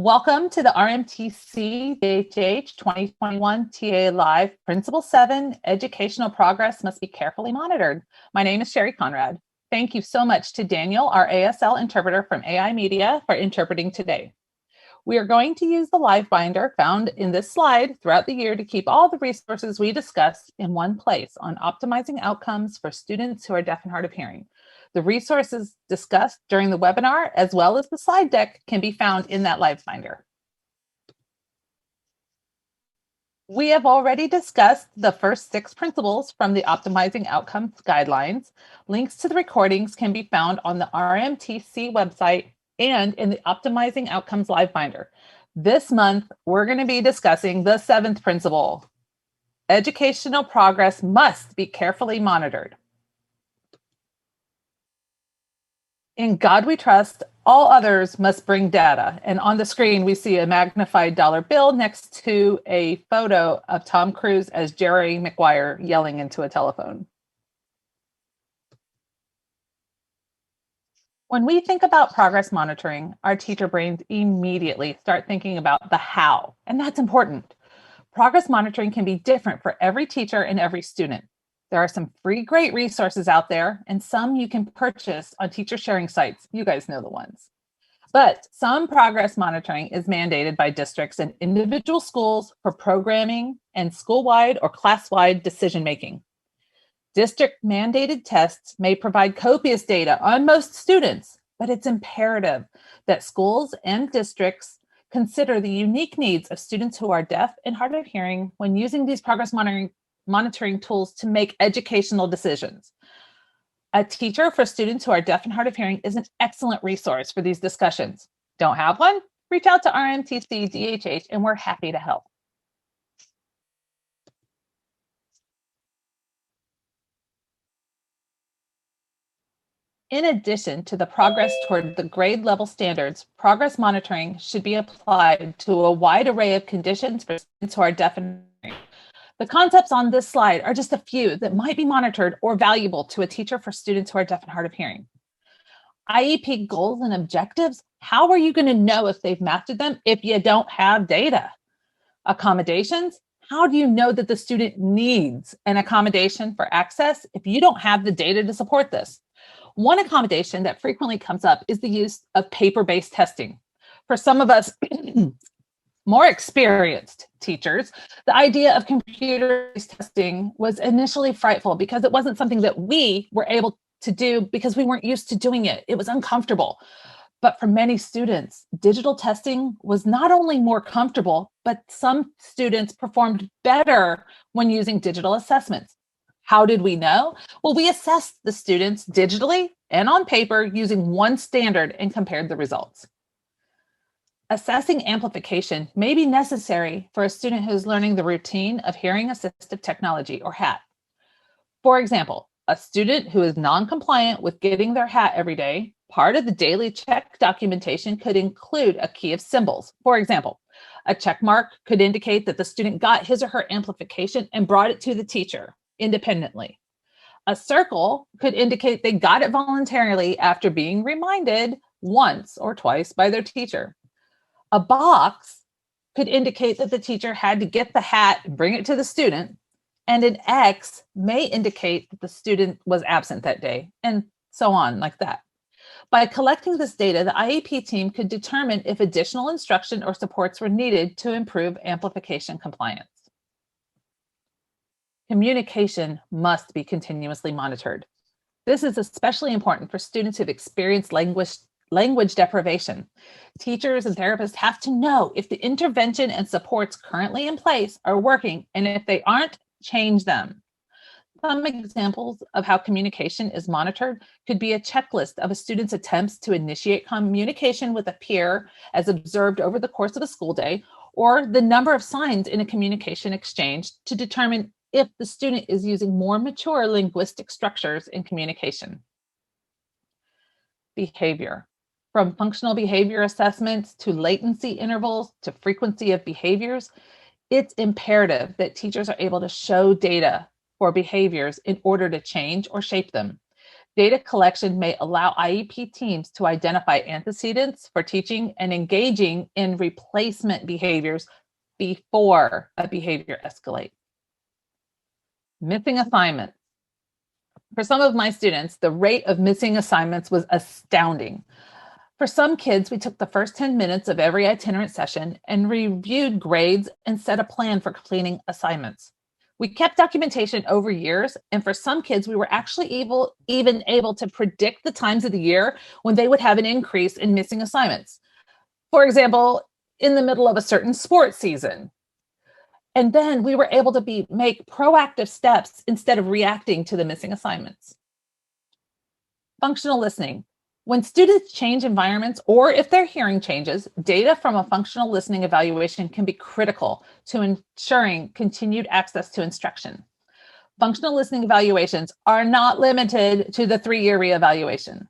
Welcome to the RMTC-DHH 2021 TA Live Principle 7, Educational Progress Must Be Carefully Monitored. My name is Sherry Conrad. Thank you so much to Daniel, our ASL interpreter from AI Media, for interpreting today. We are going to use the live binder found in this slide throughout the year to keep all the resources we discussed in one place on optimizing outcomes for students who are deaf and hard of hearing. The resources discussed during the webinar, as well as the slide deck, can be found in that live binder. We have already discussed the first 6 principles from the Optimizing Outcomes Guidelines. Links to the recordings can be found on the RMTC website and in the Optimizing Outcomes live binder. This month, we're going to be discussing the 7th principle. Educational progress must be carefully monitored. In God we trust, all others must bring data. And on the screen, we see a magnified dollar bill next to a photo of Tom Cruise as Jerry Maguire yelling into a telephone. When we think about progress monitoring, our teacher brains immediately start thinking about the how, and that's important. Progress monitoring can be different for every teacher and every student. There are some free great resources out there and some you can purchase on teacher sharing sites. You guys know the ones. But some progress monitoring is mandated by districts and individual schools for programming and school-wide or class-wide decision-making. District mandated tests may provide copious data on most students, but it's imperative that schools and districts consider the unique needs of students who are deaf and hard of hearing when using these progress monitoring tools to make educational decisions. A teacher for students who are deaf and hard of hearing is an excellent resource for these discussions. Don't have one? Reach out to RMTC-DHH and we're happy to help. In addition to the progress toward the grade level standards, progress monitoring should be applied to a wide array of conditions for students who are deaf and hearing. The concepts on this slide are just a few that might be monitored or valuable to a teacher for students who are deaf and hard of hearing. IEP goals and objectives, how are you going to know if they've mastered them if you don't have data? Accommodations, how do you know that the student needs an accommodation for access if you don't have the data to support this? One accommodation that frequently comes up is the use of paper-based testing. For some of us more experienced teachers, the idea of computer-based testing was initially frightful because it wasn't something that we were able to do because we weren't used to doing it. It was uncomfortable. But for many students, digital testing was not only more comfortable, but some students performed better when using digital assessments. How did we know? Well, we assessed the students digitally and on paper using one standard and compared the results. Assessing amplification may be necessary for a student who is learning the routine of hearing assistive technology, or HAT. For example, a student who is non-compliant with getting their HAT every day, part of the daily check documentation could include a key of symbols. For example, a check mark could indicate that the student got his or her amplification and brought it to the teacher independently. A circle could indicate they got it voluntarily after being reminded once or twice by their teacher. A box could indicate that the teacher had to get the HAT and bring it to the student, and an X may indicate that the student was absent that day, and so on like that. By collecting this data, the IEP team could determine if additional instruction or supports were needed to improve amplification compliance. Communication must be continuously monitored. This is especially important for students who've experienced language deprivation. Teachers and therapists have to know if the intervention and supports currently in place are working, and if they aren't, change them. Some examples of how communication is monitored could be a checklist of a student's attempts to initiate communication with a peer as observed over the course of a school day, or the number of signs in a communication exchange to determine if the student is using more mature linguistic structures in communication. Behavior. From functional behavior assessments to latency intervals to frequency of behaviors, it's imperative that teachers are able to show data for behaviors in order to change or shape them. Data collection may allow IEP teams to identify antecedents for teaching and engaging in replacement behaviors before a behavior escalates. Missing assignments. For some of my students, the rate of missing assignments was astounding. For some kids, we took the first 10 minutes of every itinerant session and reviewed grades and set a plan for completing assignments. We kept documentation over years, and for some kids, we were actually even able to predict the times of the year when they would have an increase in missing assignments. For example, in the middle of a certain sports season. And then we were able to make proactive steps instead of reacting to the missing assignments. Functional listening. When students change environments or if their hearing changes, data from a functional listening evaluation can be critical to ensuring continued access to instruction. Functional listening evaluations are not limited to the 3-year reevaluation.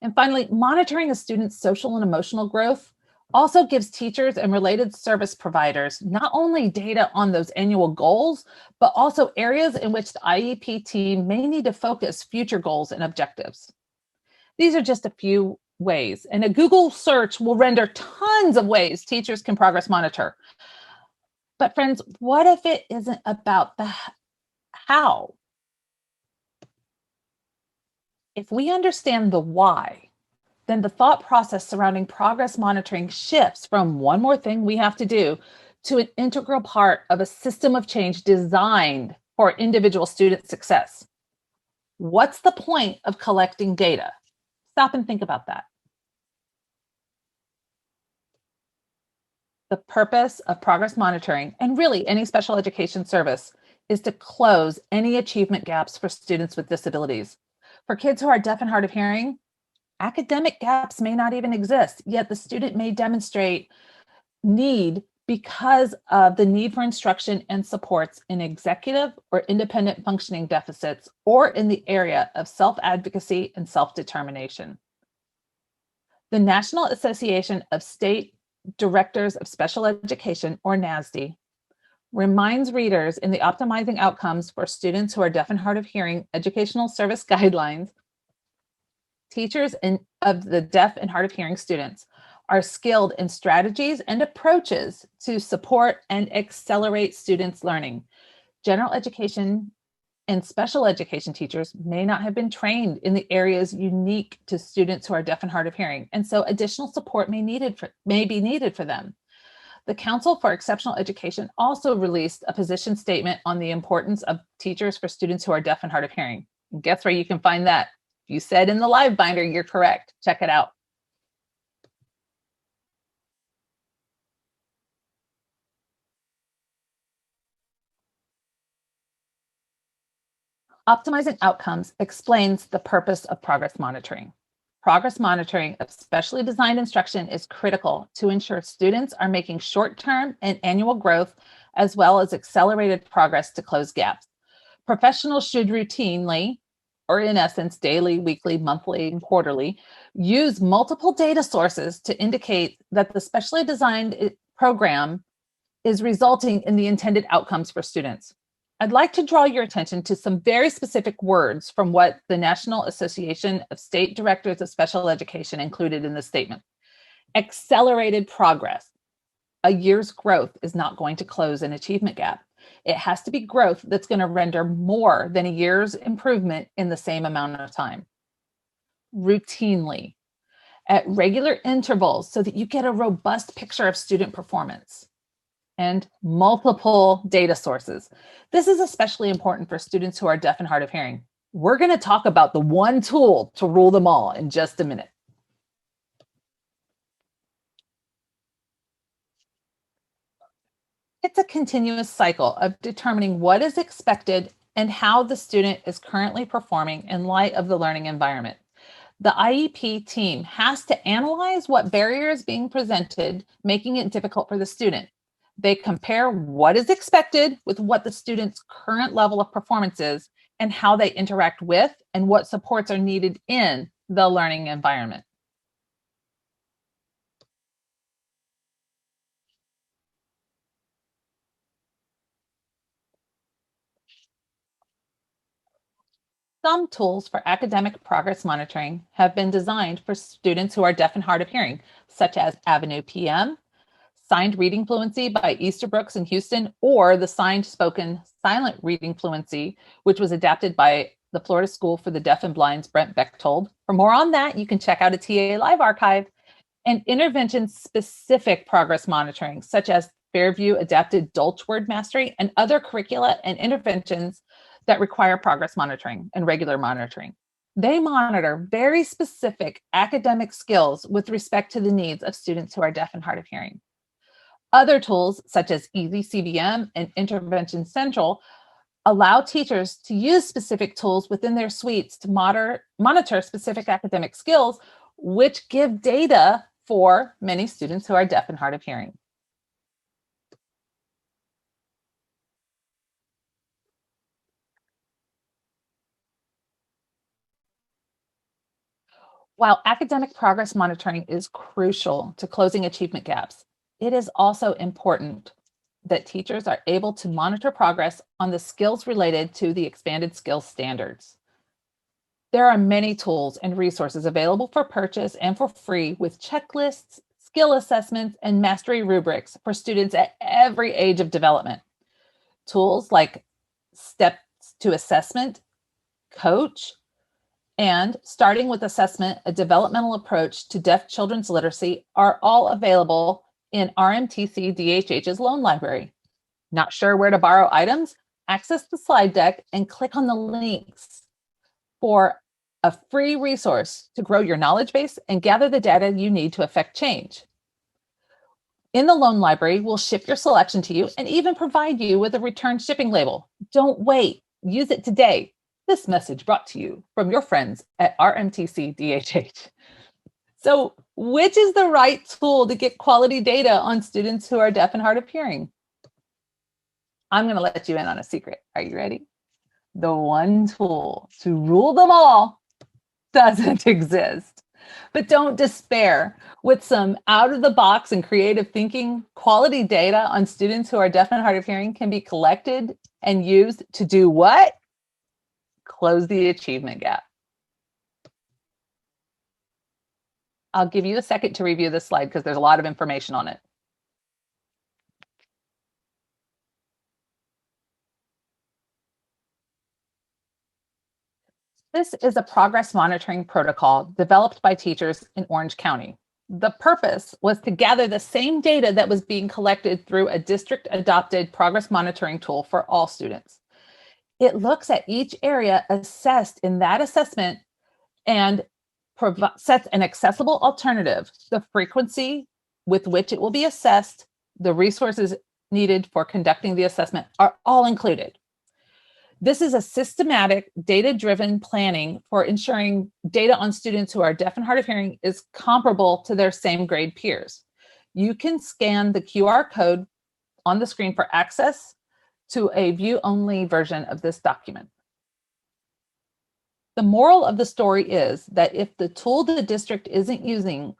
And finally, monitoring a student's social and emotional growth also gives teachers and related service providers not only data on those annual goals, but also areas in which the IEP team may need to focus future goals and objectives. These are just a few ways, and a Google search will render tons of ways teachers can progress monitor. But friends, what if it isn't about the how? If we understand the why, then the thought process surrounding progress monitoring shifts from one more thing we have to do to an integral part of a system of change designed for individual student success. What's the point of collecting data? Stop and think about that. The purpose of progress monitoring, and really any special education service, is to close any achievement gaps for students with disabilities. For kids who are deaf and hard of hearing, academic gaps may not even exist, yet the student may demonstrate need because of the need for instruction and supports in executive or independent functioning deficits, or in the area of self-advocacy and self-determination. The National Association of State Directors of Special Education, or NASD, reminds readers in the Optimizing Outcomes for Students Who Are Deaf and Hard of Hearing Educational Service Guidelines, teachers of the deaf and hard of hearing students are skilled in strategies and approaches to support and accelerate students' learning. General education and special education teachers may not have been trained in the areas unique to students who are deaf and hard of hearing, and so additional support may be needed for them. The Council for Exceptional Education also released a position statement on the importance of teachers for students who are deaf and hard of hearing. And guess where you can find that? You said in the live binder, you're correct. Check it out. Optimizing Outcomes explains the purpose of progress monitoring. Progress monitoring of specially designed instruction is critical to ensure students are making short-term and annual growth, as well as accelerated progress to close gaps. Professionals should routinely, or in essence, daily, weekly, monthly, and quarterly, use multiple data sources to indicate that the specially designed program is resulting in the intended outcomes for students. I'd like to draw your attention to some very specific words from what the National Association of State Directors of Special Education included in the statement. Accelerated progress. A year's growth is not going to close an achievement gap. It has to be growth that's going to render more than a year's improvement in the same amount of time. Routinely, at regular intervals, so that you get a robust picture of student performance. And multiple data sources. This is especially important for students who are deaf and hard of hearing. We're going to talk about the one tool to rule them all in just a minute. It's a continuous cycle of determining what is expected and how the student is currently performing in light of the learning environment. The IEP team has to analyze what barrier is being presented, making it difficult for the student. They compare what is expected with what the student's current level of performance is and how they interact with and what supports are needed in the learning environment. Some tools for academic progress monitoring have been designed for students who are deaf and hard of hearing, such as Avenue PM, Signed Reading Fluency by Easterbrooks in Houston, or the Signed Spoken Silent Reading Fluency, which was adapted by the Florida School for the Deaf and Blind's Brent Bechtold. For more on that, you can check out a TA Live archive. And intervention-specific progress monitoring, such as Fairview Adapted Dolch Word Mastery and other curricula and interventions that require progress monitoring and regular monitoring. They monitor very specific academic skills with respect to the needs of students who are deaf and hard of hearing. Other tools, such as Easy CBM and Intervention Central, allow teachers to use specific tools within their suites to monitor specific academic skills, which give data for many students who are deaf and hard of hearing. While academic progress monitoring is crucial to closing achievement gaps, it is also important that teachers are able to monitor progress on the skills related to the expanded skills standards. There are many tools and resources available for purchase and for free with checklists, skill assessments, and mastery rubrics for students at every age of development. Tools like Steps to Assessment, Coach, and Starting with Assessment, a developmental approach to deaf children's literacy are all available in RMTC-DHH's loan library. Not sure where to borrow items? Access the slide deck and click on the links for a free resource to grow your knowledge base and gather the data you need to affect change. In the loan library, we'll ship your selection to you and even provide you with a return shipping label. Don't wait, use it today. This message brought to you from your friends at RMTC-DHH. So, which is the right tool to get quality data on students who are deaf and hard of hearing? I'm going to let you in on a secret. Are you ready? The one tool to rule them all doesn't exist. But don't despair. With some out-of-the-box and creative thinking, quality data on students who are deaf and hard of hearing can be collected and used to do what? Close the achievement gap. I'll give you a second to review this slide because there's a lot of information on it. This is a progress monitoring protocol developed by teachers in Orange County. The purpose was to gather the same data that was being collected through a district-adopted progress monitoring tool for all students. It looks at each area assessed in that assessment and sets an accessible alternative, the frequency with which it will be assessed, the resources needed for conducting the assessment are all included. This is a systematic, data-driven planning for ensuring data on students who are deaf and hard of hearing is comparable to their same grade peers. You can scan the QR code on the screen for access to a view-only version of this document. The moral of the story is that if the tool the district isn't using,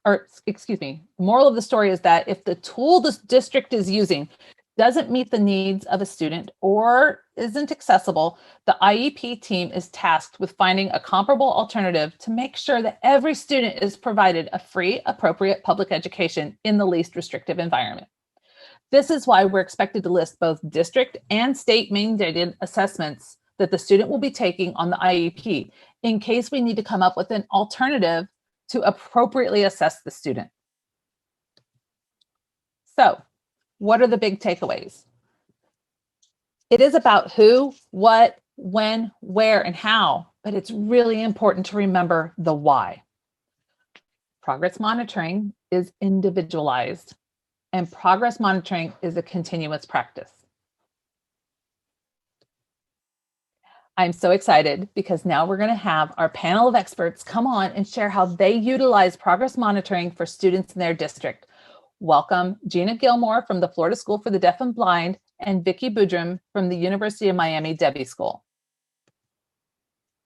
moral of the story is that if the tool the district is using doesn't meet the needs of a student or isn't accessible, the IEP team is tasked with finding a comparable alternative to make sure that every student is provided a free, appropriate public education in the least restrictive environment. This is why we're expected to list both district and state mandated assessments that the student will be taking on the IEP in case we need to come up with an alternative to appropriately assess the student. So, what are the big takeaways? It is about who, what, when, where, and how, but it's really important to remember the why. Progress monitoring is individualized, and progress monitoring is a continuous practice. I'm so excited because now we're going to have our panel of experts come on and share how they utilize progress monitoring for students in their district. Welcome Gina Gilmore from the Florida School for the Deaf and Blind and Vicky Boodram from the University of Miami Debbie School.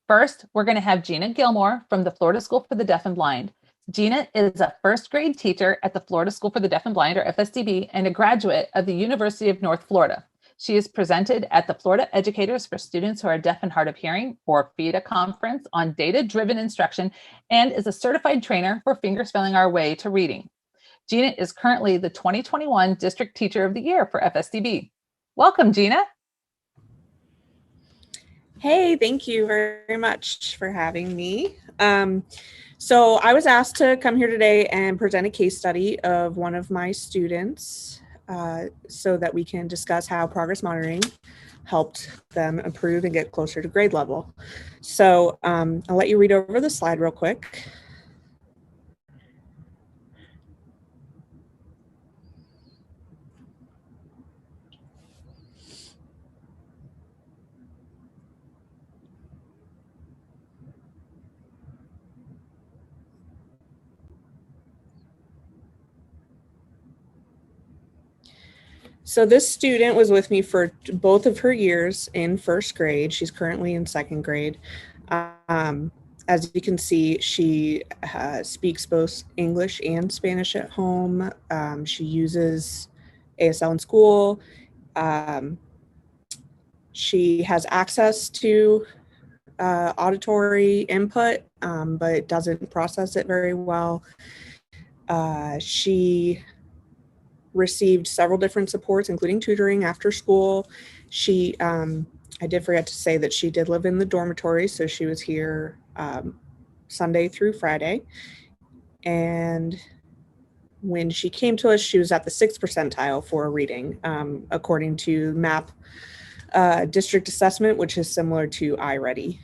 First, we're going to have Gina Gilmore from the Florida School for the Deaf and Blind. Gina is a first grade teacher at the Florida School for the Deaf and Blind, or FSDB, and a graduate of the University of North Florida. She is presented at the Florida Educators for Students Who Are Deaf and Hard of Hearing, or FEDA conference on data-driven instruction, and is a certified trainer for fingerspelling our way to reading. Gina is currently the 2021 District Teacher of the Year for FSDB. Welcome, Gina. Hey, thank you very much for having me. So I was asked to come here today and present a case study of one of my students so that we can discuss how progress monitoring helped them improve and get closer to grade level. So I'll let you read over the slide real quick. So this student was with me for both of her years in first grade. She's currently in second grade. As you can see, she speaks both English and Spanish at home. She uses ASL in school. She has access to auditory input, but doesn't process it very well. She received several different supports, including tutoring after school. She, I did forget to say that she did live in the dormitory, so she was here Sunday through Friday. And when she came to us, she was at the 6th percentile for reading, according to MAP district assessment, which is similar to iReady.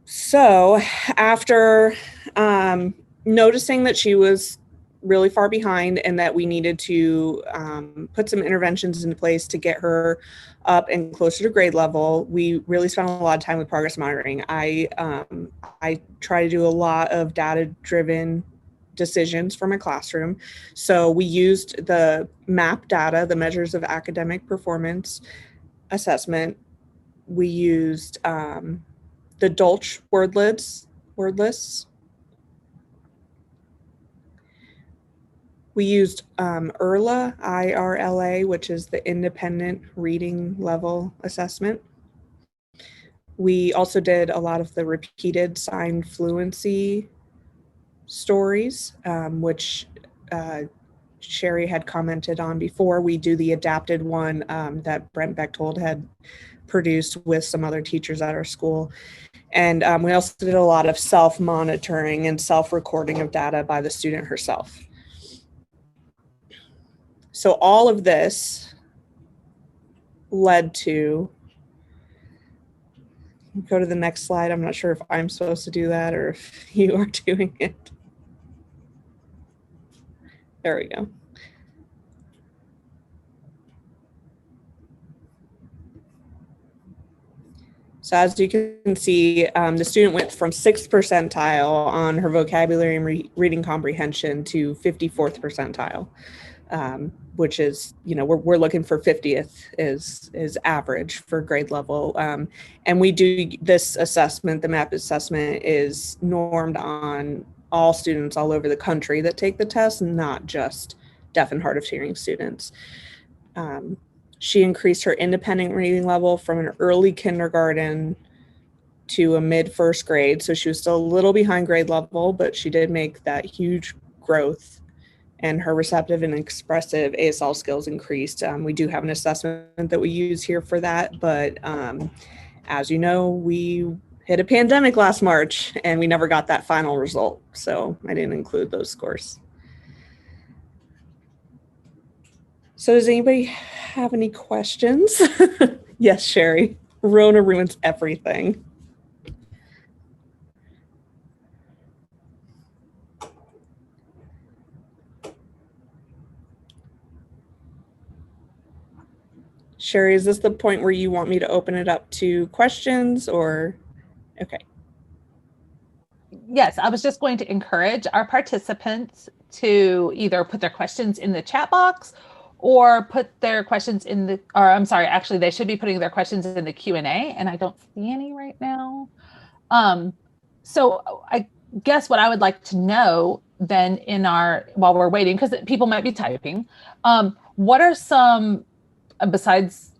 So after noticing that she was really far behind and that we needed to put some interventions into place to get her up and closer to grade level, we really spent a lot of time with progress monitoring. I try to do a lot of data-driven decisions for my classroom. So we used the MAP data, the measures of academic performance assessment. We used the Dolch word lists. We used IRLA, I-R-L-A, which is the Independent Reading Level Assessment. We also did a lot of the repeated sign fluency stories, which Sherry had commented on before. We do the adapted one that Brent Bechtold had produced with some other teachers at our school. And we also did a lot of self-monitoring and self-recording of data by the student herself. So all of this led to, go to the next slide. I'm not sure if I'm supposed to do that or if you are doing it. There we go. So as you can see, the student went from 6th percentile on her vocabulary and reading comprehension to 54th percentile, which is, you know, we're looking for 50th is average for grade level. And we do this assessment, the MAP assessment is normed on all students all over the country that take the test, not just deaf and hard of hearing students. She increased her independent reading level from an early kindergarten to a mid first grade. So she was still a little behind grade level, but she did make that huge growth, and her receptive and expressive ASL skills increased. We do have an assessment that we use here for that, but as you know, we hit a pandemic last March and we never got that final result. So I didn't include those scores. So does anybody have any questions? Yes, Sherry. Rona ruins everything. Sherry, is this the point where you want me to open it up to questions or? Okay. Yes, I was just going to encourage our participants to either put their questions in the chat box or put their questions in the, or I'm sorry, actually they should be putting their questions in the Q&A, and I don't see any right now. So I guess what I would like to know then while we're waiting, because people might be typing, what are some, besides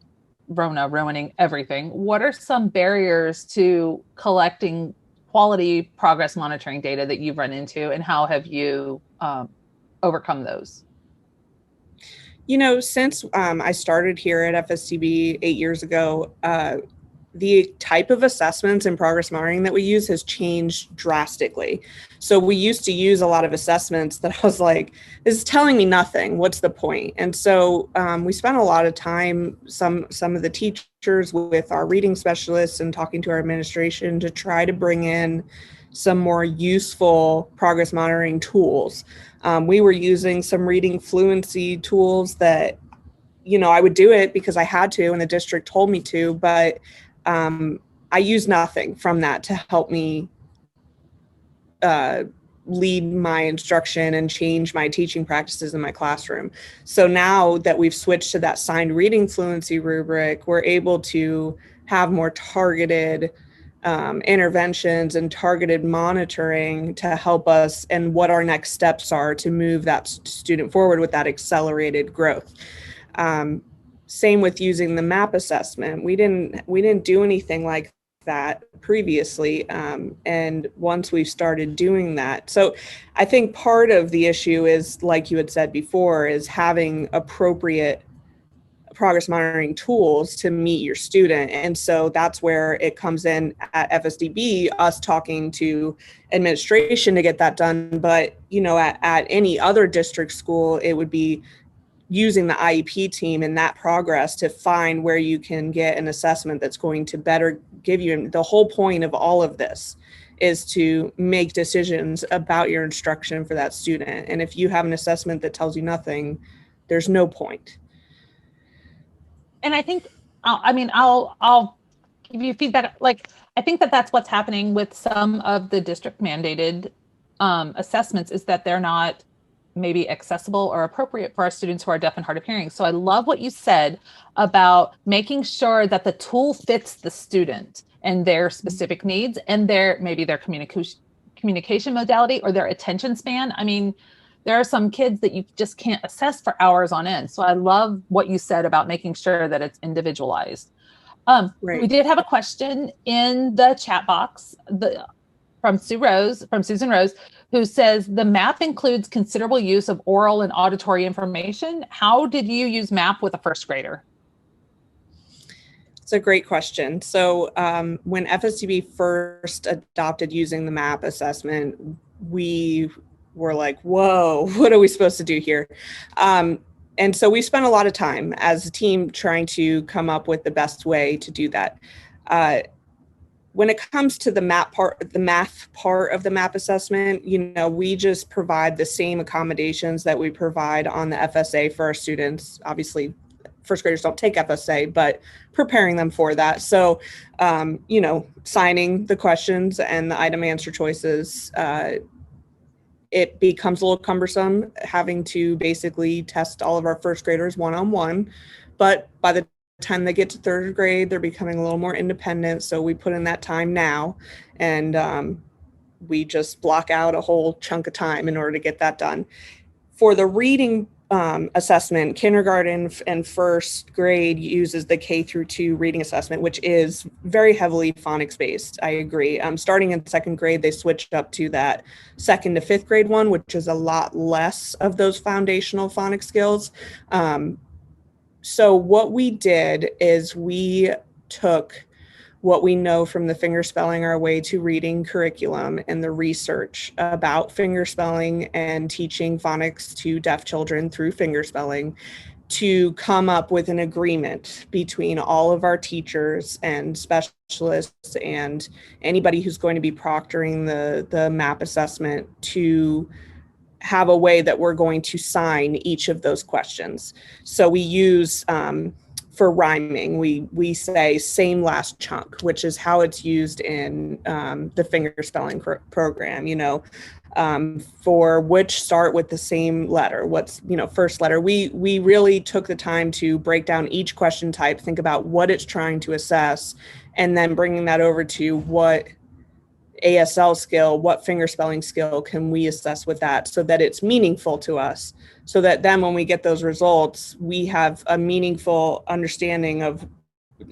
Rona ruining everything, what are some barriers to collecting quality progress monitoring data that you've run into, and how have you overcome those? Since I started here at FSDB 8 years ago, the type of assessments and progress monitoring that we use has changed drastically. So we used to use a lot of assessments that I was like, this is telling me nothing. What's the point? And so we spent a lot of time, some of the teachers with our reading specialists and talking to our administration to try to bring in some more useful progress monitoring tools. We were using some reading fluency tools that, I would do it because I had to and the district told me to, but I use nothing from that to help me lead my instruction and change my teaching practices in my classroom. So now that we've switched to that signed reading fluency rubric, we're able to have more targeted interventions and targeted monitoring to help us and what our next steps are to move that student forward with that accelerated growth. Same with using the MAP assessment. We didn't do anything like that previously. And once we've started doing that, so I think part of the issue is, like you had said before, is having appropriate progress monitoring tools to meet your student. And so that's where it comes in at FSDB, us talking to administration to get that done. But, at any other district school, it would be using the IEP team and that progress to find where you can get an assessment that's going to better give you. The whole point of all of this is to make decisions about your instruction for that student. And if you have an assessment that tells you nothing, there's no point. And I think, I'll give you feedback. Like, I think that's what's happening with some of the district mandated assessments, is that they're not maybe accessible or appropriate for our students who are deaf and hard of hearing. So I love what you said about making sure that the tool fits the student and their specific needs and maybe their communication modality or their attention span. I mean, there are some kids that you just can't assess for hours on end. So I love what you said about making sure that it's individualized. Right. We did have a question in the chat box from Susan Rose, who says the MAP includes considerable use of oral and auditory information. How did you use MAP with a first grader? It's a great question. So when FSDB first adopted using the MAP assessment, we were like, whoa, what are we supposed to do here? And so we spent a lot of time as a team trying to come up with the best way to do that. When it comes to the math part of the MAP assessment, we just provide the same accommodations that we provide on the FSA for our students. Obviously, first graders don't take FSA, but preparing them for that. So, signing the questions and the item answer choices, it becomes a little cumbersome having to basically test all of our first graders one-on-one. But by the time they get to third grade, they're becoming a little more independent. So we put in that time now, and we just block out a whole chunk of time in order to get that done. For the reading assessment, kindergarten and first grade uses the K-2 reading assessment, which is very heavily phonics based. I agree. Starting in second grade, they switched up to that second to fifth grade one, which is a lot less of those foundational phonics skills. So what we did is we took what we know from the Fingerspelling Our Way to Reading curriculum and the research about fingerspelling and teaching phonics to deaf children through fingerspelling to come up with an agreement between all of our teachers and specialists and anybody who's going to be proctoring the MAP assessment to have a way that we're going to sign each of those questions. So we use, for rhyming, we say same last chunk, which is how it's used in the fingerspelling program, for which start with the same letter, what's, first letter. We really took the time to break down each question type, think about what it's trying to assess, and then bringing that over to what ASL skill, what fingerspelling skill can we assess with that so that it's meaningful to us? So that then when we get those results, we have a meaningful understanding of,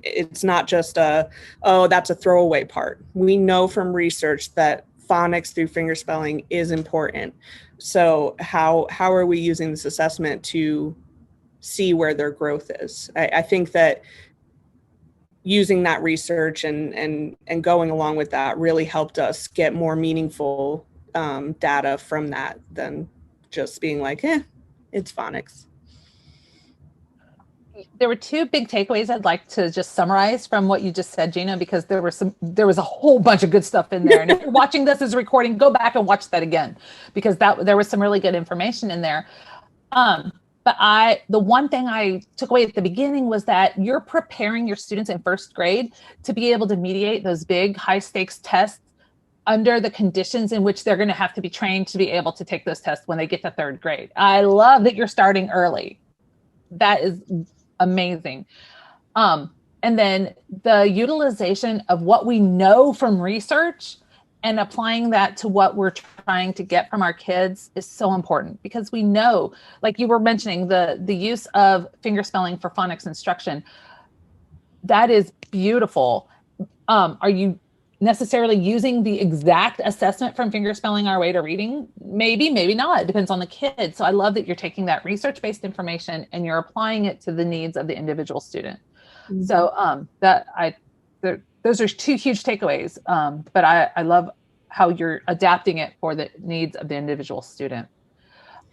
it's not just oh, that's a throwaway part. We know from research that phonics through fingerspelling is important. So how are we using this assessment to see where their growth is? I think that using that research and going along with that really helped us get more meaningful data from that than just being like, it's phonics. There were two big takeaways I'd like to just summarize from what you just said, Gina, because there was a whole bunch of good stuff in there. And if you're watching this as a recording, go back and watch that again, because there was some really good information in there. But the one thing I took away at the beginning was that you're preparing your students in first grade to be able to mediate those big high stakes tests under the conditions in which they're going to have to be trained to be able to take those tests when they get to third grade. I love that you're starting early. That is amazing. And then the utilization of what we know from research and applying that to what we're trying to get from our kids is so important, because we know, like you were mentioning, the use of fingerspelling for phonics instruction. That is beautiful. Are you necessarily using the exact assessment from fingerspelling our way to reading? Maybe, maybe not. It depends on the kid. So I love that you're taking that research-based information and you're applying it to the needs of the individual student. Mm-hmm. So those are two huge takeaways. But I love how you're adapting it for the needs of the individual student.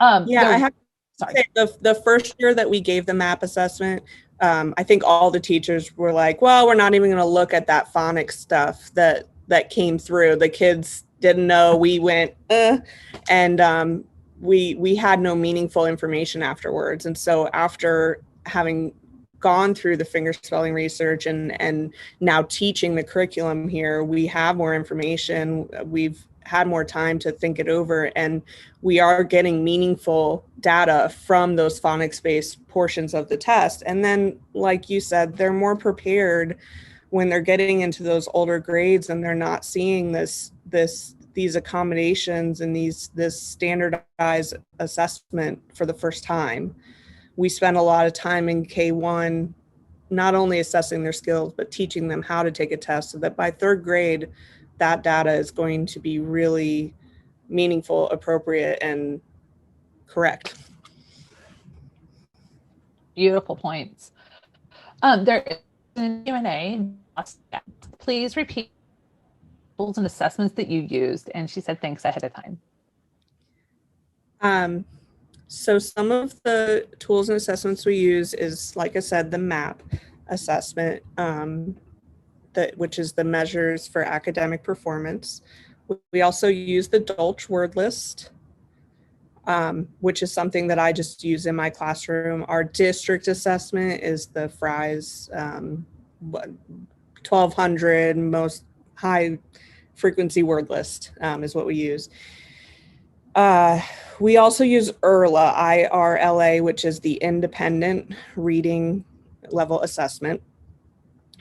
I have to say the first year that we gave the MAP assessment, I think all the teachers were like, well, we're not even going to look at that phonics stuff that came through. The kids didn't know. We went, and we had no meaningful information afterwards. And so after having gone through the fingerspelling research and now teaching the curriculum here, we have more information. We've had more time to think it over, and we are getting meaningful data from those phonics-based portions of the test. And then, like you said, they're more prepared when they're getting into those older grades and they're not seeing these accommodations and this standardized assessment for the first time. We spend a lot of time in K1 not only assessing their skills, but teaching them how to take a test, so that by third grade, that data is going to be really meaningful, appropriate, and correct. Beautiful points. There is a Q&A. Please repeat tools and assessments that you used. And she said, thanks ahead of time. So some of the tools and assessments we use is, like I said, the MAP assessment, which is the measures for academic performance. We also use the Dolch word list, which is something that I just use in my classroom. Our district assessment is the Fry's 1200 most high frequency word list is what we use. We also use IRLA, I-R-L-A, which is the Independent Reading Level Assessment.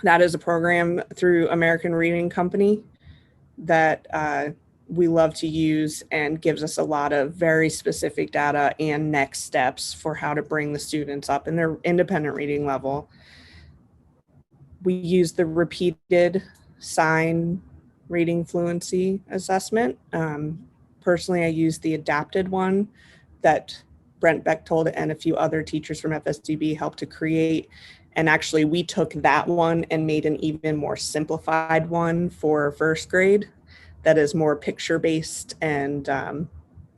That is a program through American Reading Company that we love to use, and gives us a lot of very specific data and next steps for how to bring the students up in their independent reading level. We use the repeated sign reading fluency assessment. Personally, I use the adapted one that Brent Bechtold and a few other teachers from FSDB helped to create. And actually, we took that one and made an even more simplified one for first grade that is more picture-based and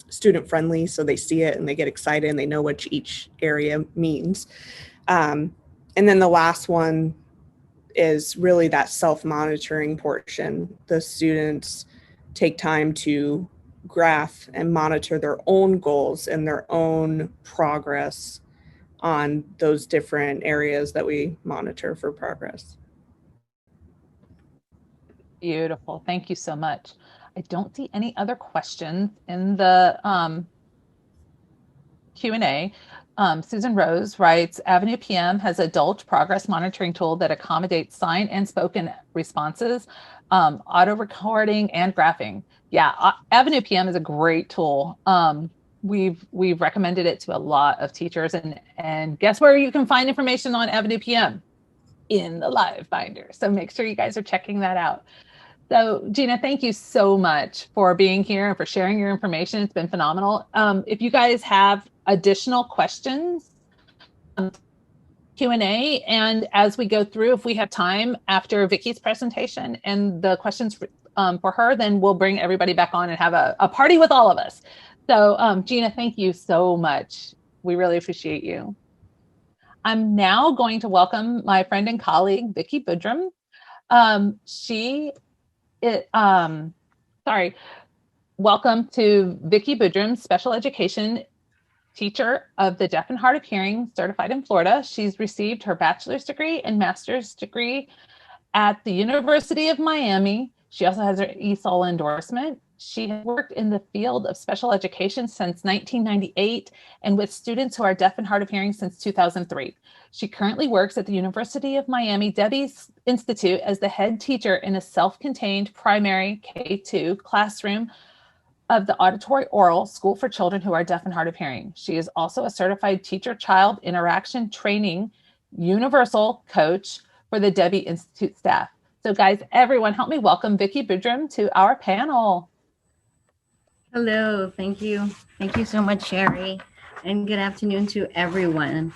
student-friendly, so they see it and they get excited and they know what each area means. And then the last one is really that self-monitoring portion. The students take time to graph and monitor their own goals and their own progress on those different areas that we monitor for progress. Beautiful. Thank you so much. I don't see any other questions in the Q&A. Susan Rose writes, Avenue PM has adult progress monitoring tool that accommodates signed and spoken responses, auto recording and graphing. Yeah, Avenue PM is a great tool. We've recommended it to a lot of teachers, and guess where you can find information on Avenue PM? In the live binder. So make sure you guys are checking that out. So Gina, thank you so much for being here and for sharing your information. It's been phenomenal. If you guys have additional questions, Q&A, and as we go through, if we have time after Vicky's presentation and the questions for her, then we'll bring everybody back on and have a party with all of us. So Gina, thank you so much. We really appreciate you. I'm now going to welcome my friend and colleague, Vicky Boodram. Welcome to Vicky Boodram, special education teacher of the deaf and hard of hearing, certified in Florida. She's received her bachelor's degree and master's degree at the University of Miami. She also has her ESOL endorsement. She has worked in the field of special education since 1998 and with students who are deaf and hard of hearing since 2003. She currently works at the University of Miami Debbie's Institute as the head teacher in a self-contained primary K-2 classroom of the Auditory Oral School for Children who are deaf and hard of hearing. She is also a certified teacher-child interaction training universal coach for the Debbie Institute staff. So guys, everyone help me welcome Vicky Boodram to our panel. Hello, thank you. Thank you so much, Sherry, and good afternoon to everyone.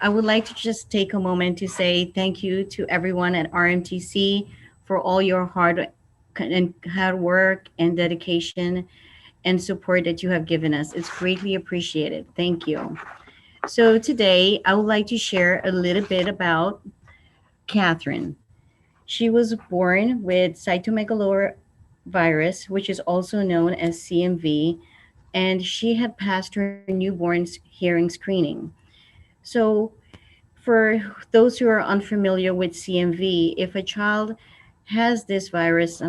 I would like to just take a moment to say thank you to everyone at RMTC for all your hard work and dedication and support that you have given us. It's greatly appreciated. Thank you. So today, I would like to share a little bit about Catherine. She was born with cytomegalovirus, which is also known as CMV, and she had passed her newborn hearing screening. So for those who are unfamiliar with CMV, if a child has this virus,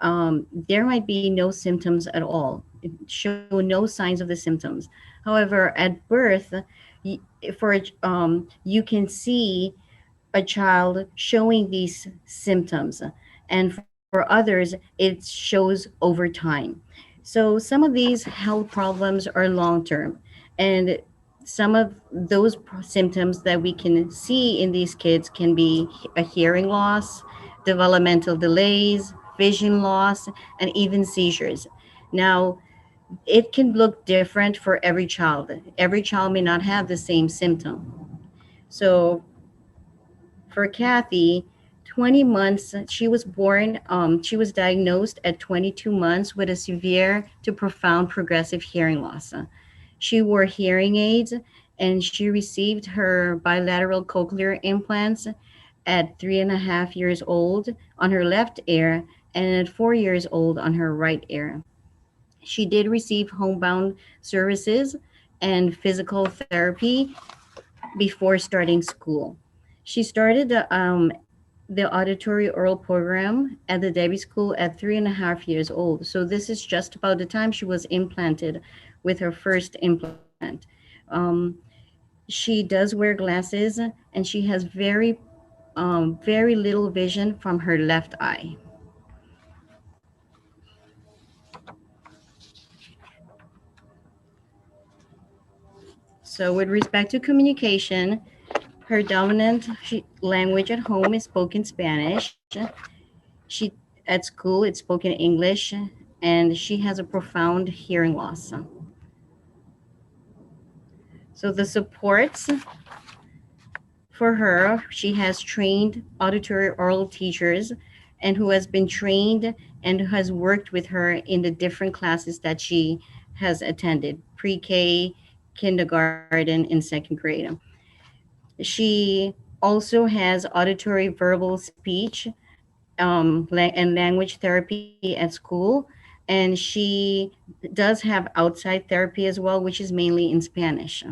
there might be no symptoms at all, show no signs of the symptoms. However, at birth, you can see a child showing these symptoms, and for others, it shows over time. So some of these health problems are long-term, and some of those symptoms that we can see in these kids can be a hearing loss, developmental delays, vision loss, and even seizures. Now, it can look different for every child. Every child may not have the same symptom. So for Kathy, 20 months, she was diagnosed at 22 months with a severe to profound progressive hearing loss. She wore hearing aids and she received her bilateral cochlear implants at 3.5 years old on her left ear and at 4 years old on her right ear. She did receive homebound services and physical therapy before starting school. She started the auditory oral program at the Debbie School at 3.5 years old. So this is just about the time she was implanted with her first implant. She does wear glasses and she has very little vision from her left eye. So with respect to communication, her dominant language at home is spoken Spanish. At school, it's spoken English, and she has a profound hearing loss. So the supports for her, she has trained auditory oral teachers and who has been trained and who has worked with her in the different classes that she has attended, pre-K, kindergarten, and second grade. She also has auditory verbal speech and language therapy at school. And she does have outside therapy as well, which is mainly in Spanish.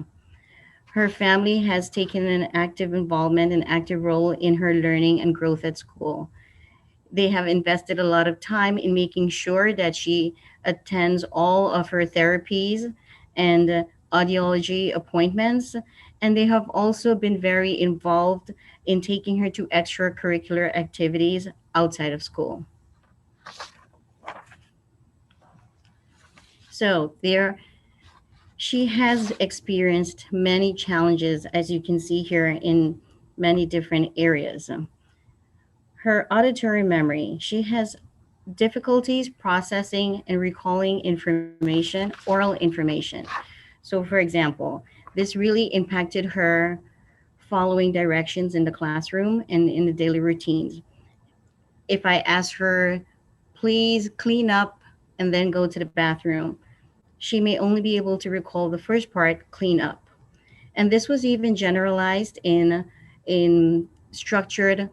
Her family has taken an active involvement and active role in her learning and growth at school. They have invested a lot of time in making sure that she attends all of her therapies and audiology appointments, and they have also been very involved in taking her to extracurricular activities outside of school. So there, she has experienced many challenges, as you can see here, in many different areas. Her auditory memory, she has difficulties processing and recalling information, oral information. So, for example, this really impacted her following directions in the classroom and in the daily routines. If I ask her, please clean up and then go to the bathroom, she may only be able to recall the first part, clean up. And this was even generalized in structured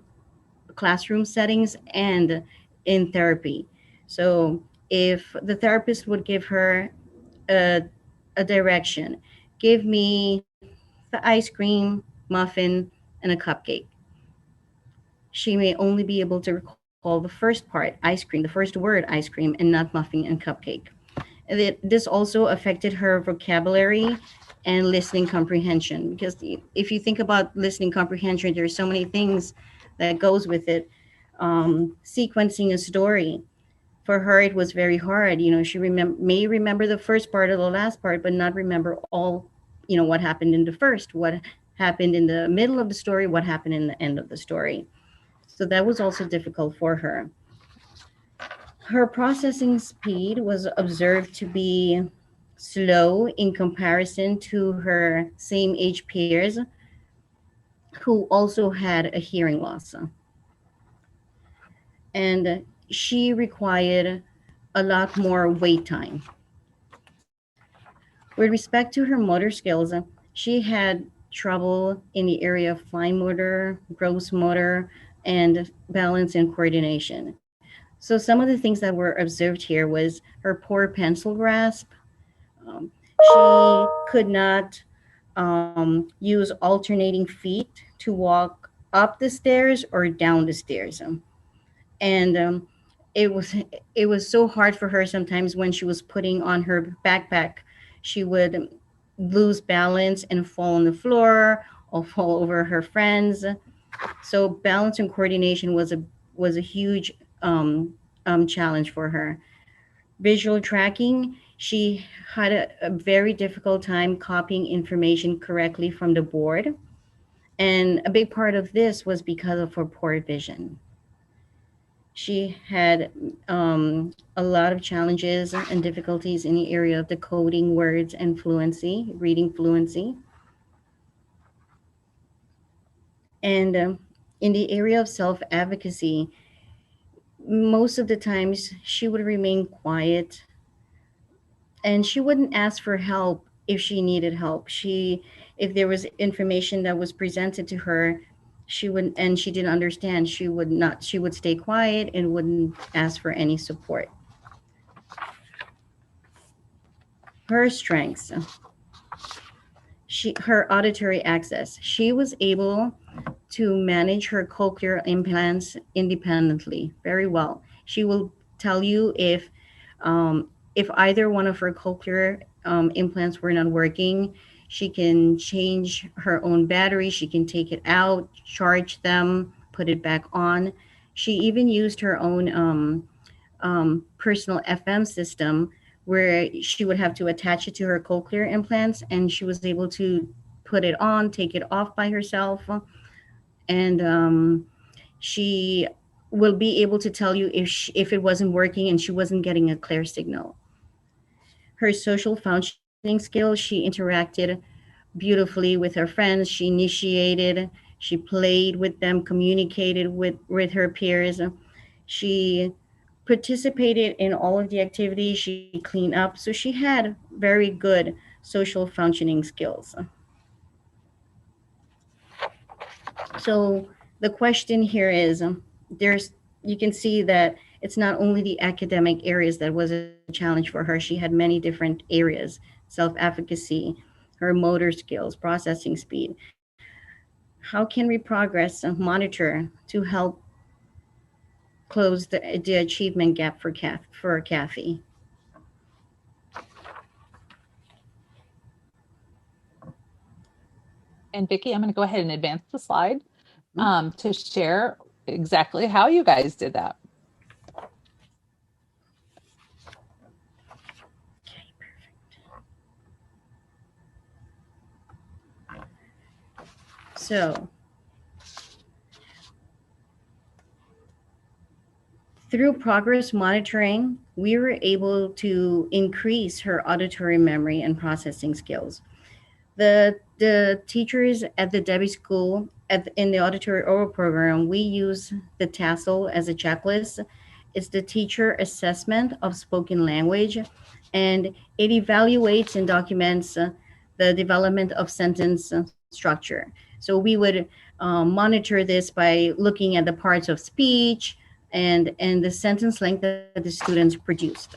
classroom settings and in therapy. So if the therapist would give her a, a direction, give me the ice cream, muffin, and a cupcake, she may only be able to recall the first part, ice cream, the first word, ice cream, and not muffin and cupcake. This also affected her vocabulary and listening comprehension, because if you think about listening comprehension, there are so many things that goes with it. Sequencing a story, for her it was very hard. She may remember the first part or the last part, but not remember all, what happened in the first, what happened in the middle of the story, what happened in the end of the story. So that was also difficult for her. Her processing speed was observed to be slow in comparison to her same age peers who also had a hearing loss. And she required a lot more wait time. With respect to her motor skills, she had trouble in the area of fine motor, gross motor, and balance and coordination. So some of the things that were observed here was her poor pencil grasp. She could not use alternating feet to walk up the stairs or down the stairs. And it was it was so hard for her sometimes when she was putting on her backpack. She would lose balance and fall on the floor or fall over her friends. So balance and coordination was a huge challenge for her. Visual tracking, she had a very difficult time copying information correctly from the board, and a big part of this was because of her poor vision. She had a lot of challenges and difficulties in the area of decoding words and fluency, reading fluency. And in the area of self advocacy, most of the times she would remain quiet and she wouldn't ask for help if she needed help. If there was information that was presented to her, she would and she didn't understand, she would stay quiet and wouldn't ask for any support. Her strengths, her auditory access. She was able to manage her cochlear implants independently very well. She will tell you if either one of her cochlear implants were not working. She can change her own battery. She can take it out, charge them, put it back on. She even used her own personal FM system where she would have to attach it to her cochlear implants, and she was able to put it on, take it off by herself, and she will be able to tell you if it wasn't working and she wasn't getting a clear signal. Her social functioning skills, she interacted beautifully with her friends. She initiated, she played with them, communicated with her peers. She participated in all of the activities. She cleaned up. So she had very good social functioning skills. So the question here is, there's you can see that it's not only the academic areas that was a challenge for her. She had many different areas: self-efficacy, her motor skills, processing speed. How can we progress and monitor to help close the achievement gap for Kathy? And Vicky, I'm going to go ahead and advance the slide to share exactly how you guys did that. Okay, perfect. So, through progress monitoring, we were able to increase her auditory memory and processing skills. The teachers at the Debbie School in the auditory oral program, we use the TASL as a checklist. It's the teacher assessment of spoken language, and it evaluates and documents the development of sentence structure. So we would monitor this by looking at the parts of speech and the sentence length that the students produced.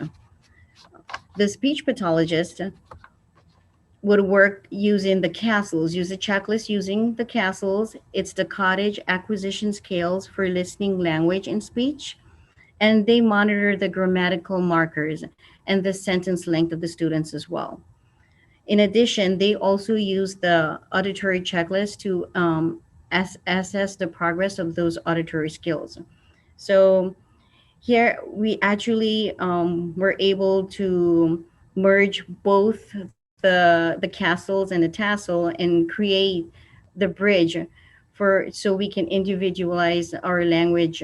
The speech pathologist would work using the castles, use a checklist using the castles. It's the cottage acquisition scales for listening, language, and speech. And they monitor the grammatical markers and the sentence length of the students as well. In addition, they also use the auditory checklist to assess the progress of those auditory skills. So here we actually were able to merge both the castles and the tassel and create the bridge for so we can individualize our language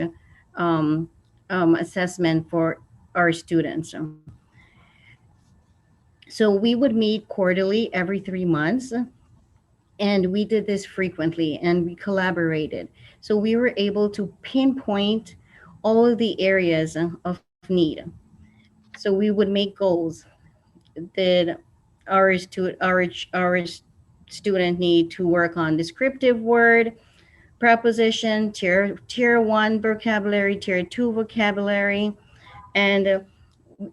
assessment for our students. So we would meet quarterly every 3 months, and we did this frequently and we collaborated. So we were able to pinpoint all of the areas of need. So we would make goals. Did our student need to work on descriptive word, preposition, tier 1 vocabulary, tier 2 vocabulary, and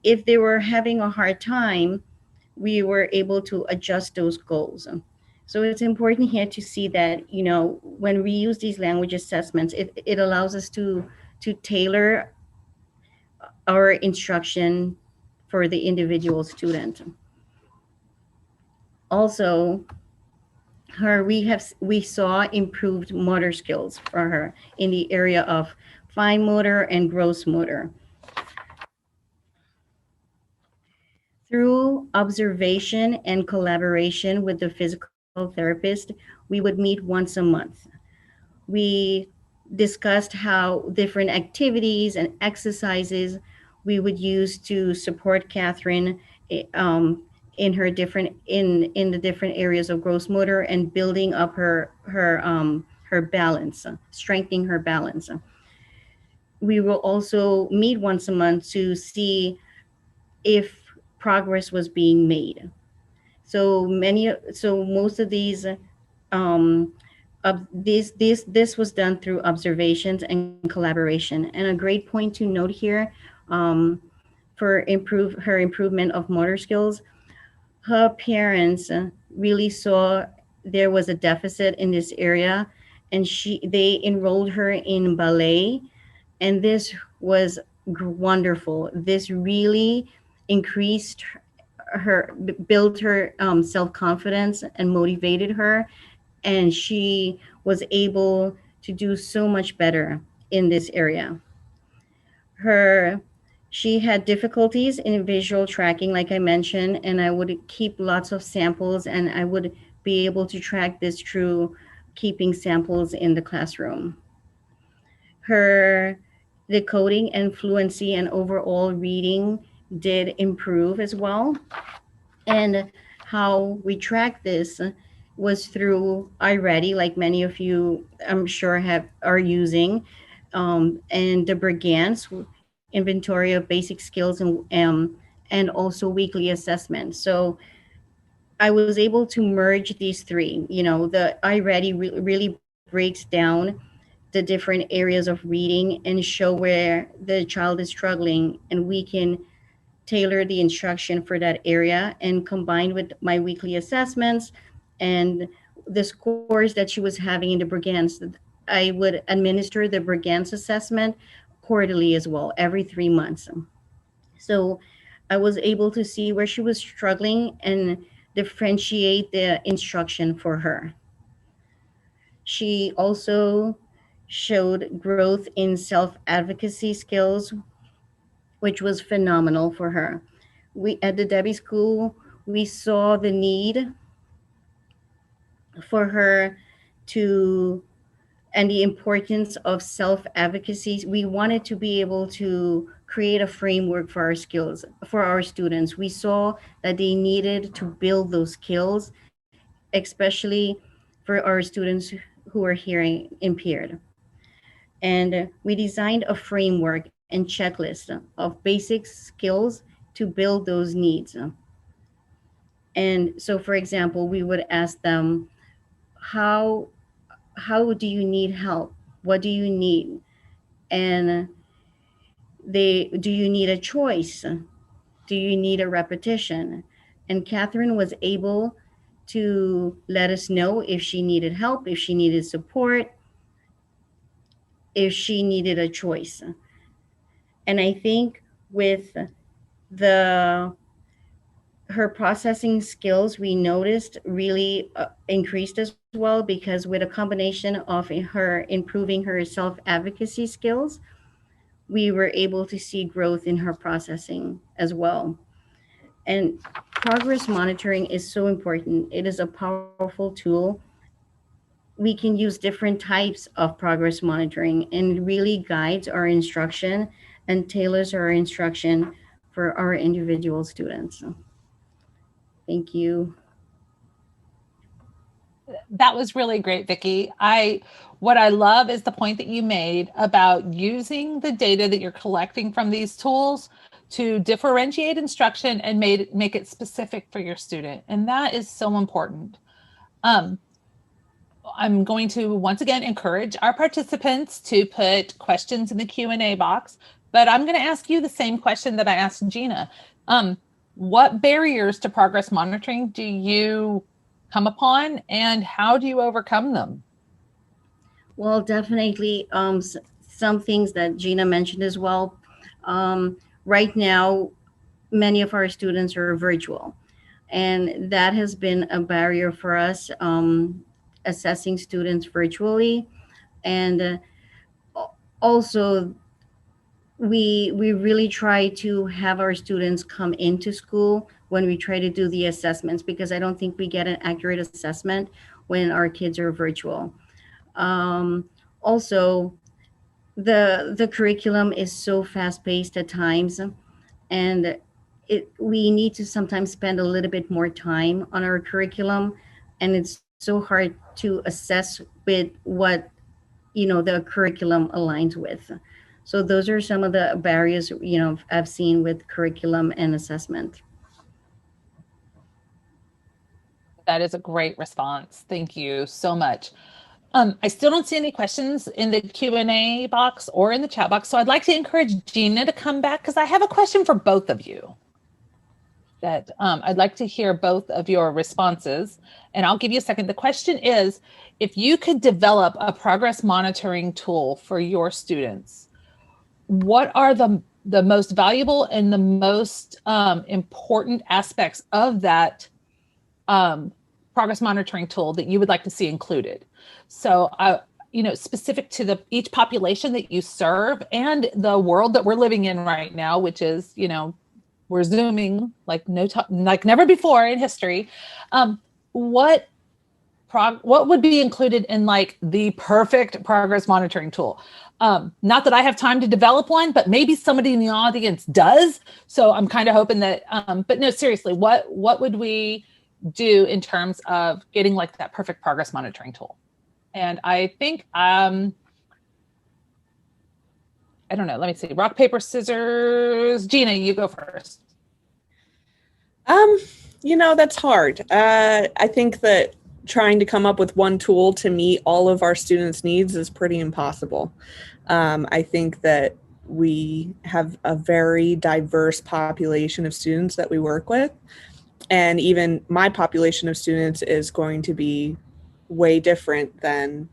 if they were having a hard time, we were able to adjust those goals. So it's important here to see that, you know, when we use these language assessments, it allows us to tailor our instruction for the individual student. Also, we saw improved motor skills for her in the area of fine motor and gross motor. Through observation and collaboration with the physical therapist, we would meet once a month. We discussed how different activities and exercises we would use to support Catherine in her different in the different areas of gross motor and building up her balance, strengthening her balance. We will also meet once a month to see if progress was being made. So most of these this was done through observations and collaboration. And a great point to note here for her improvement of motor skills, her parents really saw there was a deficit in this area, and they enrolled her in ballet, and this was wonderful. This really increased built her self-confidence and motivated her, and she was able to do so much better in this area. She had difficulties in visual tracking, like I mentioned, and I would keep lots of samples, and I would be able to track this through keeping samples in the classroom. Her decoding and fluency and overall reading did improve as well. And how we track this was through iReady, like many of you I'm sure are using, and the Brigance inventory of basic skills and also weekly assessment. So I was able to merge these three. You know, the iReady really breaks down the different areas of reading and show where the child is struggling, and we can tailor the instruction for that area. And combined with my weekly assessments and the scores that she was having in the Brigance, I would administer the Brigance assessment quarterly as well, every 3 months. So I was able to see where she was struggling and differentiate the instruction for her. She also showed growth in self-advocacy skills, which was phenomenal for her. We at the Debbie School, we saw the need for her to and the importance of self-advocacy. We wanted to be able to create a framework for our skills for our students. We saw that they needed to build those skills, especially for our students who are hearing impaired. And we designed a framework and checklist of basic skills to build those needs. And so, for example, we would ask them, how how do you need help? What do you need? And they do you need a choice? Do you need a repetition? And Catherine was able to let us know if she needed help, if she needed support, if she needed a choice. And I think with the her processing skills, we noticed really increased as well, because with a combination of her improving her self advocacy skills, we were able to see growth in her processing as well. And progress monitoring is so important. It is a powerful tool. We can use different types of progress monitoring, and really guides our instruction and tailors our instruction for our individual students. Thank you. That was really great, Vicky. What I love is the point that you made about using the data that you're collecting from these tools to differentiate instruction and make it specific for your student. And that is so important. I'm going to once again encourage our participants to put questions in the Q&A box, but I'm going to ask you the same question that I asked Gina. What barriers to progress monitoring do you come upon, and how do you overcome them? Well, definitely some things that Gina mentioned as well. Right now, many of our students are virtual, and that has been a barrier for us, assessing students virtually. And also, we really try to have our students come into school when we try to do the assessments, because I don't think we get an accurate assessment when our kids are virtual. Also, the curriculum is so fast paced at times, and we need to sometimes spend a little bit more time on our curriculum, and it's so hard to assess with what the curriculum aligns with. So those are some of the barriers I've seen with curriculum and assessment. That is a great response. Thank you so much. I still don't see any questions in the Q&A box or in the chat box, so I'd like to encourage Gina to come back, because I have a question for both of you that I'd like to hear both of your responses, and I'll give you a second. The question is, if you could develop a progress monitoring tool for your students, what are the most valuable and the most important aspects of that progress monitoring tool that you would like to see included? So, specific to each population that you serve and the world that we're living in right now, which is, we're Zooming like never before in history. What would be included in like the perfect progress monitoring tool? Not that I have time to develop one, but maybe somebody in the audience does. So I'm kind of hoping that, but no, seriously, what would we do in terms of getting like that perfect progress monitoring tool? And I think, I don't know, let me see, rock, paper, scissors. Gina, you go first. That's hard. I think that trying to come up with one tool to meet all of our students' needs is pretty impossible. I think that we have a very diverse population of students that we work with. And even my population of students is going to be way different than,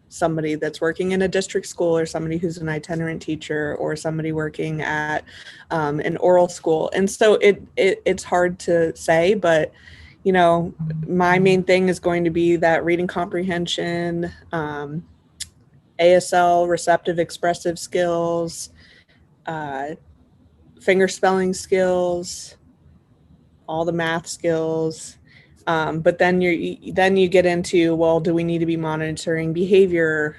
somebody that's working in a district school, or somebody who's an itinerant teacher, or somebody working at an oral school. And so it's hard to say, but, you know, my main thing is going to be that reading comprehension, ASL, receptive expressive skills, finger spelling skills, all the math skills. But then you get into, well, do we need to be monitoring behavior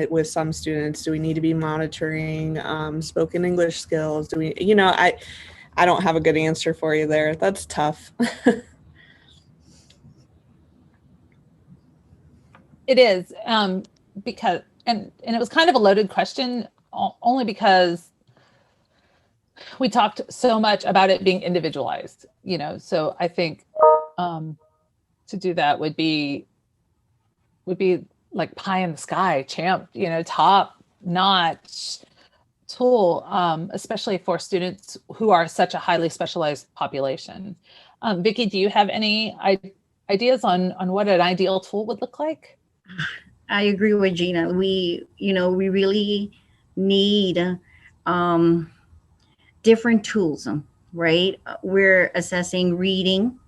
with some students? Do we need to be monitoring spoken English skills? Do we, you know, I don't have a good answer for you there. That's tough. It is, because, and it was kind of a loaded question, only because we talked so much about it being individualized, you know, so I think to do that would be like pie in the sky, champ, you know, top notch tool, especially for students who are such a highly specialized population. Vicky, do you have any ideas on what an ideal tool would look like? I agree with Gina. We really need different tools, right? We're assessing reading,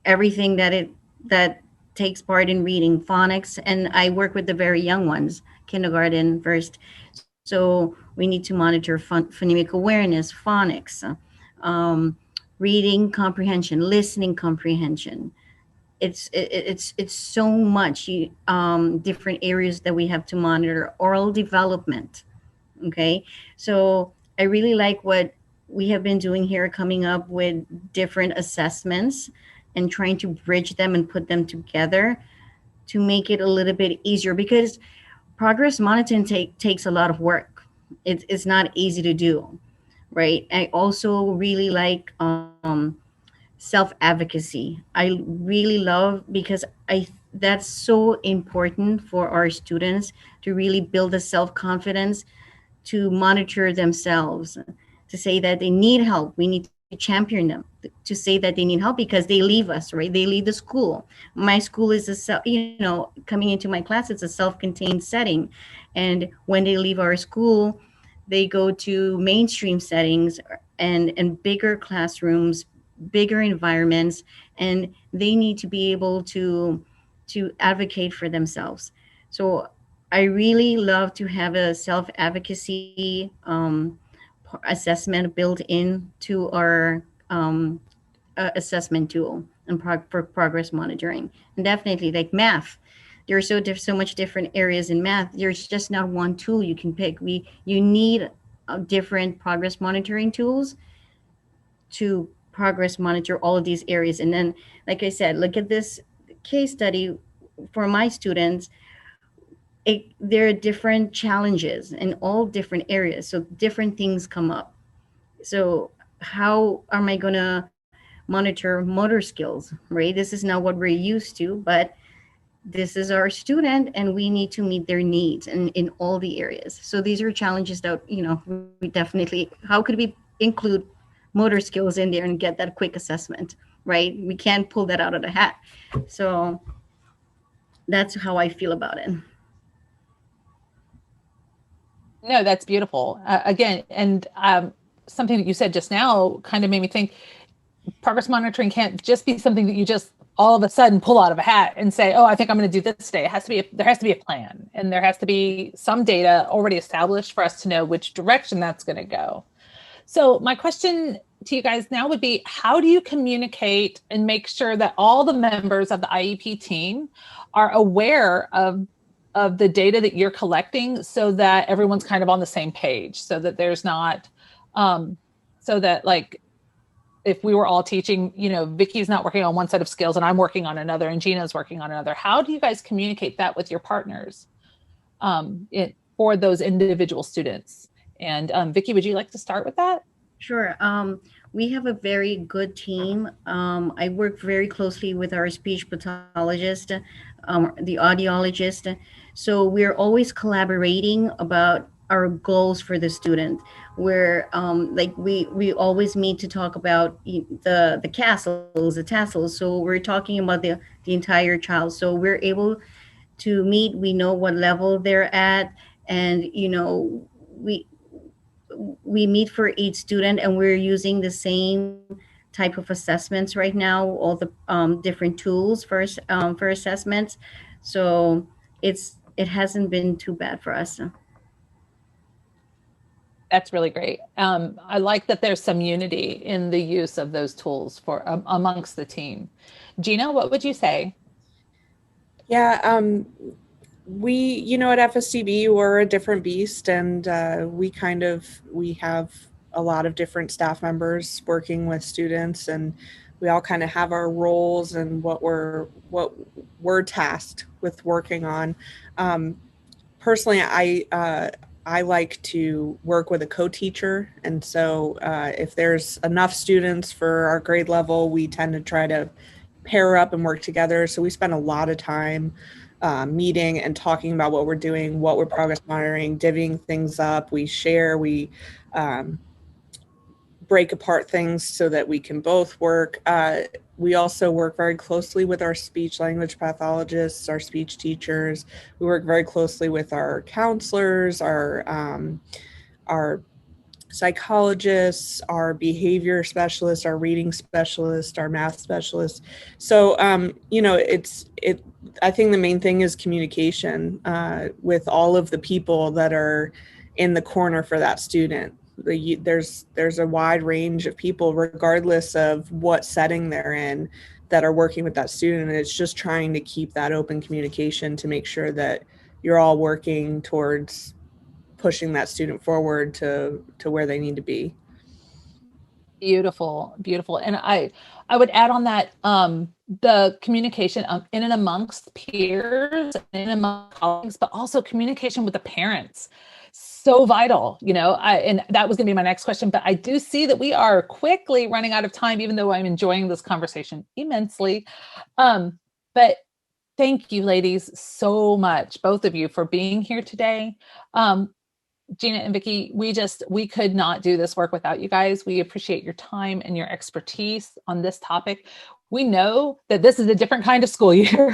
everything that takes part in reading, phonics, and I work with the very young ones, kindergarten first. So we need to monitor phonemic awareness, phonics, reading comprehension, listening comprehension. It's so much different areas that we have to monitor. Oral development. Okay, so I really like what we have been doing here, coming up with different assessments and trying to bridge them and put them together to make it a little bit easier, because progress monitoring takes a lot of work. It's not easy to do, right? I also really like self-advocacy. I really love, because that's so important for our students to really build a self-confidence, to monitor themselves, to say that they need help. We need to champion them, to say that they need help, because they leave us, right? They leave the school. My school is coming into my class, it's a self-contained setting. And when they leave our school, they go to mainstream settings and bigger classrooms, bigger environments, and they need to be able to advocate for themselves. So I really love to have a self-advocacy assessment built into our assessment tool and for progress monitoring. And definitely, like math, there are so much different areas in math. There's just not one tool you can pick. You need different progress monitoring tools to progress monitor all of these areas. And then, like I said, look at this case study for my students. There are different challenges in all different areas, so different things come up. So how am I going to monitor motor skills, right? This is not what we're used to, but this is our student and we need to meet their needs in all the areas. So these are challenges that, we definitely, how could we include motor skills in there and get that quick assessment, right? We can't pull that out of the hat. So that's how I feel about it. No, that's beautiful. Again, and something that you said just now kind of made me think progress monitoring can't just be something that you just all of a sudden pull out of a hat and say, oh, I think I'm going to do this today. There has to be a plan, and there has to be some data already established for us to know which direction that's going to go. So my question to you guys now would be, how do you communicate and make sure that all the members of the IEP team are aware of the data that you're collecting, so that everyone's kind of on the same page, so that there's not, so that, like, if we were all teaching, Vicky's not working on one set of skills and I'm working on another and Gina's working on another. How do you guys communicate that with your partners for those individual students? And Vicky, would you like to start with that? Sure. We have a very good team. I work very closely with our speech pathologist, the audiologist. So we're always collaborating about our goals for the student. Where we always meet to talk about the castles, the tassels. So we're talking about the entire child. So we're able to meet. We know what level they're at, and we meet for each student, and we're using the same type of assessments right now, all the different tools for assessments. So it hasn't been too bad for us. That's really great. I like that there's some unity in the use of those tools for amongst the team. Gina, what would you say? Yeah, we, you know, at FSDB, we're a different beast, and we have a lot of different staff members working with students, and we all kind of have our roles and what we're tasked with working on. Personally, I like to work with a co-teacher, and so if there's enough students for our grade level, we tend to try to pair up and work together. So we spend a lot of time meeting and talking about what we're doing, what we're progress monitoring, divvying things up. We share, we break apart things so that we can both work. We also work very closely with our speech language pathologists, our speech teachers. We work very closely with our counselors, our psychologists, our behavior specialists, our reading specialists, our math specialists. So, you know, I think the main thing is communication with all of the people that are in the corner for that student. There's a wide range of people, regardless of what setting they're in, that are working with that student. And it's just trying to keep that open communication to make sure that you're all working towards pushing that student forward to where they need to be. Beautiful, beautiful. And I would add on that the communication in and amongst peers, in and among colleagues, but also communication with the parents. So vital, you know, and that was going to be my next question, but I do see that we are quickly running out of time, even though I'm enjoying this conversation immensely. But thank you, ladies, so much, both of you, for being here today. Gina and Vicky, we could not do this work without you guys. We appreciate your time and your expertise on this topic. We know that this is a different kind of school year,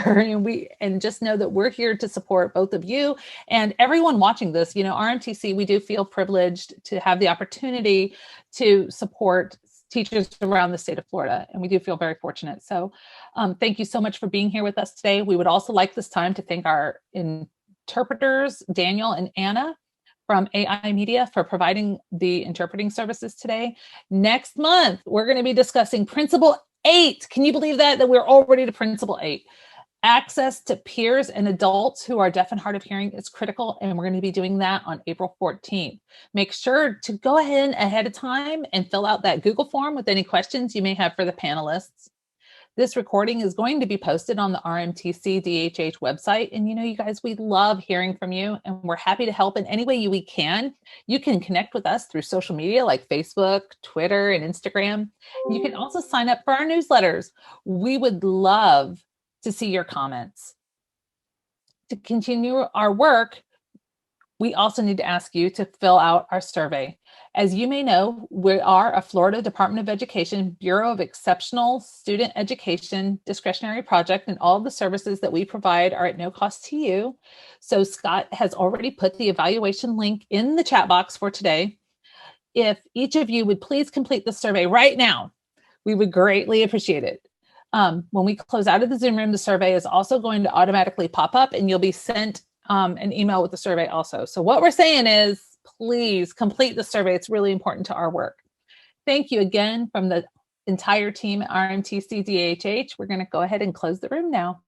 and just know that we're here to support both of you and everyone watching this. You know, RMTC, we do feel privileged to have the opportunity to support teachers around the state of Florida, and we do feel very fortunate. So thank you so much for being here with us today. We would also like this time to thank our interpreters, Daniel and Anna, from AI Media, for providing the interpreting services today. Next month, we're going to be discussing Principle 8. Can you believe that we're already to Principle 8? Access to peers and adults who are deaf and hard of hearing is critical, and we're going to be doing that on April 14th. Make sure to go ahead of time and fill out that Google form with any questions you may have for the panelists. This recording is going to be posted on the RMTC-DHH website. And you know, you guys, we love hearing from you, and we're happy to help in any way we can. You can connect with us through social media like Facebook, Twitter, and Instagram. You can also sign up for our newsletters. We would love to see your comments. To continue our work, we also need to ask you to fill out our survey. As you may know, we are a Florida Department of Education Bureau of Exceptional Student Education discretionary project, and all of the services that we provide are at no cost to you. So Scott has already put the evaluation link in the chat box for today. If each of you would please complete the survey right now, we would greatly appreciate it. When we close out of the Zoom room, the survey is also going to automatically pop up, and you'll be sent an email with the survey also. So what we're saying is, please complete the survey. It's really important to our work. Thank you again from the entire team at RMTC-DHH. We're going to go ahead and close the room now.